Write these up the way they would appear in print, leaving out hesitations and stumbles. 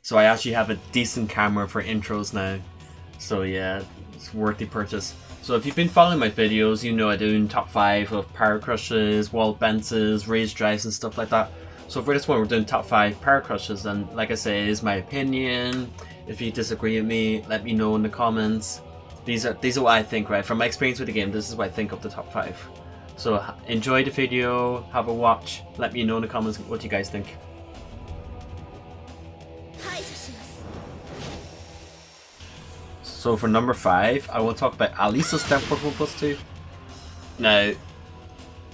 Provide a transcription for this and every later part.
So I actually have a decent camera for intros now. So yeah, it's worth the purchase. So if you've been following my videos, you know I do top 5 of Powercrushes, wall bounces, rage drives and stuff like that. So for this one we're doing top 5 Powercrushes, and like I say, it is my opinion. If you disagree with me, let me know in the comments. These are what I think, right? From my experience with the game, this is what I think of the top 5. So enjoy the video, have a watch, let me know in the comments what you guys think. So for number 5, I will talk about Alisa's Step 1+2. Now,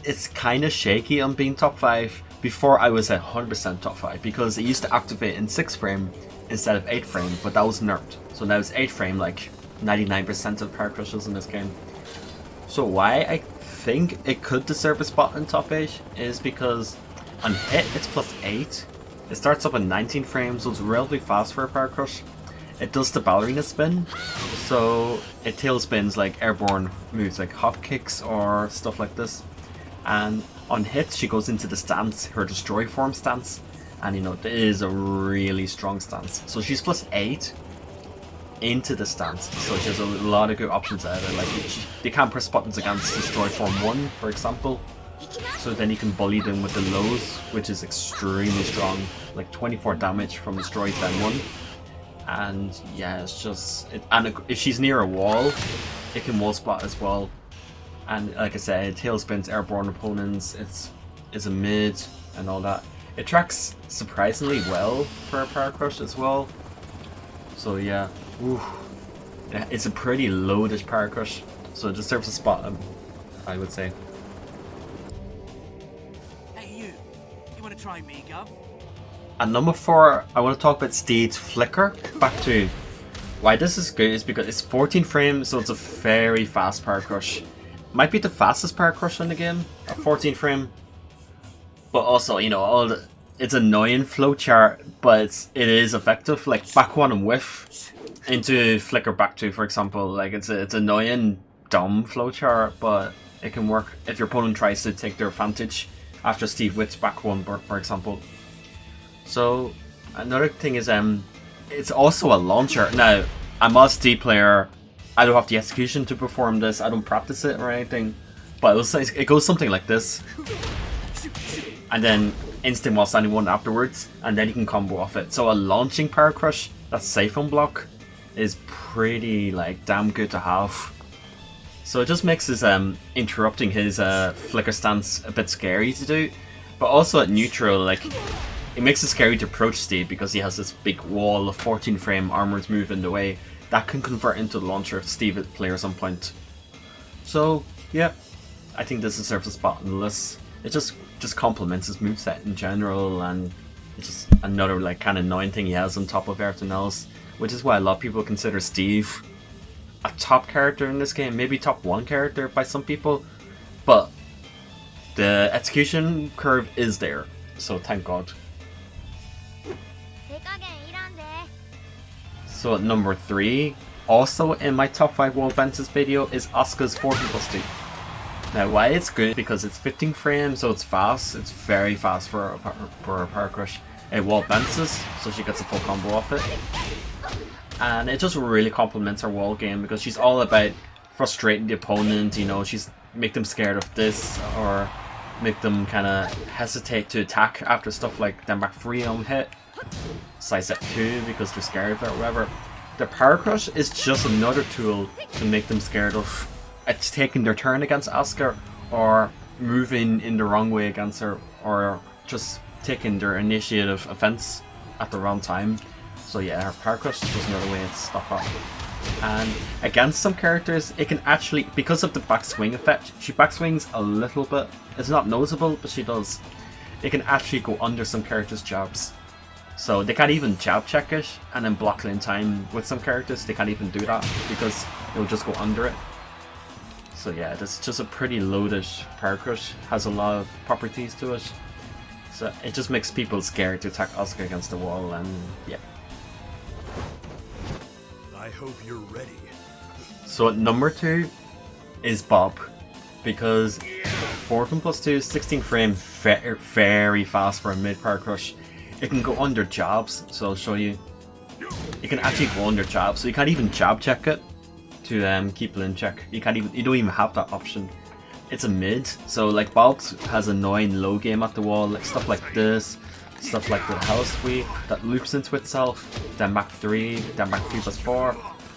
it's kind of shaky on being top 5. Before I was at 100% top 5 because it used to activate in 6 frame instead of 8 frame, but that was nerfed. So now it's 8 frame, like 99% of Powercrushes in this game. So why I think it could deserve a spot in top 8 is because on hit it's +8. It starts up at 19 frames, so it's relatively fast for a Powercrush. It does the ballerina spin, so it tail spins like airborne moves like hop kicks or stuff like this. And on hit she goes into the stance, her destroy form stance, and you know it is a really strong stance. So she's +8 into the stance, so she has a lot of good options out of it. Like they can't press buttons against destroy form 1, for example. So then you can bully them with the lows, which is extremely strong, like 24 damage from destroy then 1. And yeah, it's just and if she's near a wall, it can wall spot as well. And like I said, tail spins airborne opponents. It's a mid and all that. It tracks surprisingly well for a Powercrush as well. So yeah, yeah, it's a pretty loaded Powercrush, so it deserves a spot, I would say. Hey you wanna try me, Gov? At number 4, I want to talk about Steed's Flicker. Back to why this is good is because it's 14 frames, so it's a very fast Powercrush. Might be the fastest Powercrush in the game at 14 frame, but also, you know, it's annoying flowchart, but it is effective. Like back 1 and whiff into Flicker back 2, for example. Like it's annoying dumb flowchart, but it can work if your opponent tries to take their advantage after Steed whiffs back 1, for example. So another thing is it's also a launcher. Now I'm a Steed player, I don't have the execution to perform this, I don't practice it or anything, but it goes something like this, and then instant while standing 1 afterwards, and then you can combo off it. So a launching Powercrush that's safe on block is pretty like damn good to have. So it just makes his interrupting his flicker stance a bit scary to do, but also at neutral, like it makes it scary to approach Steed because he has this big wall of 14 frame armors move in the way that can convert into the launcher if Steed players on point. So yeah, I think this deserves a spot on the list. It just complements his moveset in general, and it's just another like kind of annoying thing he has on top of everything else, which is why a lot of people consider Steve a top character in this game, maybe top 1 character by some people, but the execution curve is there, so thank God. So at number 3, also in my top 5 wall bounces video, is Asuka's 14+2. Now why it's good, because it's 15 frames, so it's fast. It's very fast for a Powercrush. It wall bounces, so she gets a full combo off it. And it just really complements her wall game, because she's all about frustrating the opponent, you know, she's make them scared of this, or make them kind of hesitate to attack after stuff like them back 3 on hit. Sidestep 2 because they're scared of it or whatever. The Powercrush is just another tool to make them scared of taking their turn against Asuka, or moving in the wrong way against her, or just taking their initiative offense at the wrong time. So yeah, her Powercrush is just another way to stop her. And against some characters, it can actually, because of the backswing effect, she backswings a little bit. It's not noticeable, but she does. It can actually go under some characters' jabs. So they can't even jab check it and then block it in time. With some characters, they can't even do that because it'll just go under it. So yeah, it's just a pretty loaded Powercrush. Has a lot of properties to it. So it just makes people scared to attack Asuka against the wall, and yeah. I hope you're ready. So at number 2 is Bob, because 14+2, 16 frame, very fast for a mid Powercrush. It can go under jobs, so I'll show you. you can actually go under jab, so you can't even jab check it to keep it in check. You don't even have that option. It's a mid, so like Bobs has annoying low game at the wall, like stuff like this, stuff like the hell sweep that loops into itself, then back 3, then back 3+4.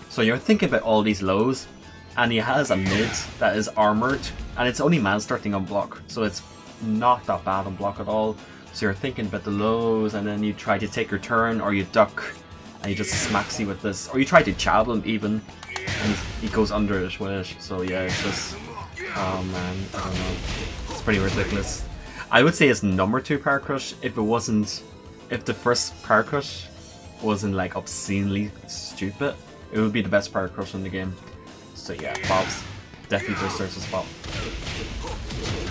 So you're thinking about all these lows, and he has a mid that is armored, and it's only man starting on block, so it's not that bad on block at all. So you're thinking about the lows, and then you try to take your turn, or you duck, and he just smacks you with this, or you try to jab him even, and he goes under it with it. So yeah, it's just, oh man, I don't know, it's pretty ridiculous. I would say it's number 2 Power Crush if the first Power Crush wasn't like obscenely stupid. It would be the best Power Crush in the game. So yeah, Bob's definitely deserves a spot.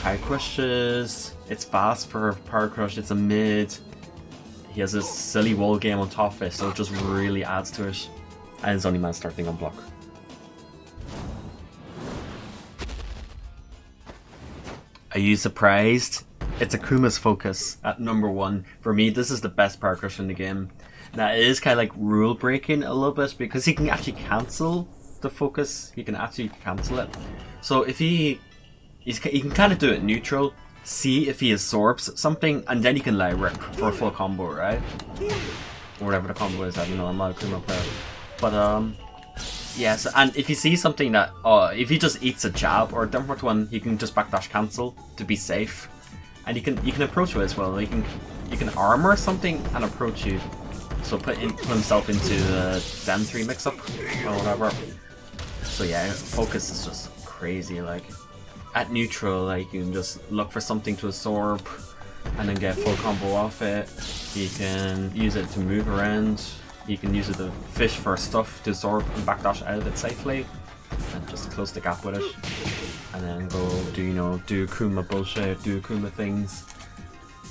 Powercrushes, it's fast for Power Crush, it's a mid. He has this silly wall game on top of it, so it just really adds to it. And it's only man starting on block. Are you surprised? It's Akuma's focus at number 1. For me, this is the best Power Crush in the game. Now it is kind of like rule breaking a little bit because he can actually cancel the focus. He can actually cancel it. So if he can kind of do it neutral, see if he absorbs something, and then you can like rip for a full combo, right? Or whatever the combo is. I don't know. I'm not a Kuma player, but yes. And if you see something that if he just eats a jab or a different one, he can just backdash cancel to be safe, and you can approach it as well. You can armor something and approach you. So put himself into the Zen 3 mix-up or whatever. So yeah, focus is just crazy. Like at neutral, like you can just look for something to absorb and then get full combo off it. You can use it to move around. You can use it to fish for stuff to absorb and backdash out of it safely, and just close the gap with it. And then go do Kuma bullshit, do Kuma things.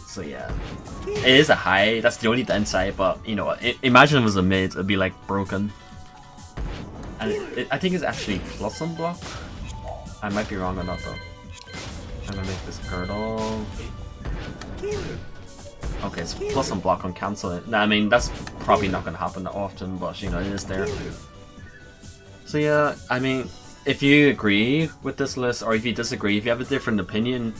So yeah, it is a high, that's the only downside, but imagine it was a mid, it'd be like broken. And I think it's actually plus on block. I might be wrong on that though. I'm gonna make this girdle. Okay, it's plus on block on cancel it. Now, I mean, that's probably not gonna happen that often, but it is there. So yeah, I mean, if you agree with this list, or if you disagree, if you have a different opinion,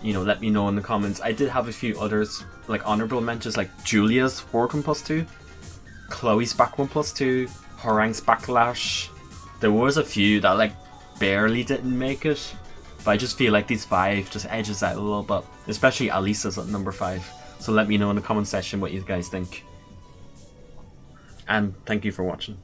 let me know in the comments. I did have a few others, like honorable mentions, like Julia's forward 1+2, Chloe's back 1+2, Harang's backlash. There was a few that like barely didn't make it, but I just feel like these 5 just edges out a little bit, especially Alisa's at number 5. So let me know in the comment section what you guys think. And thank you for watching.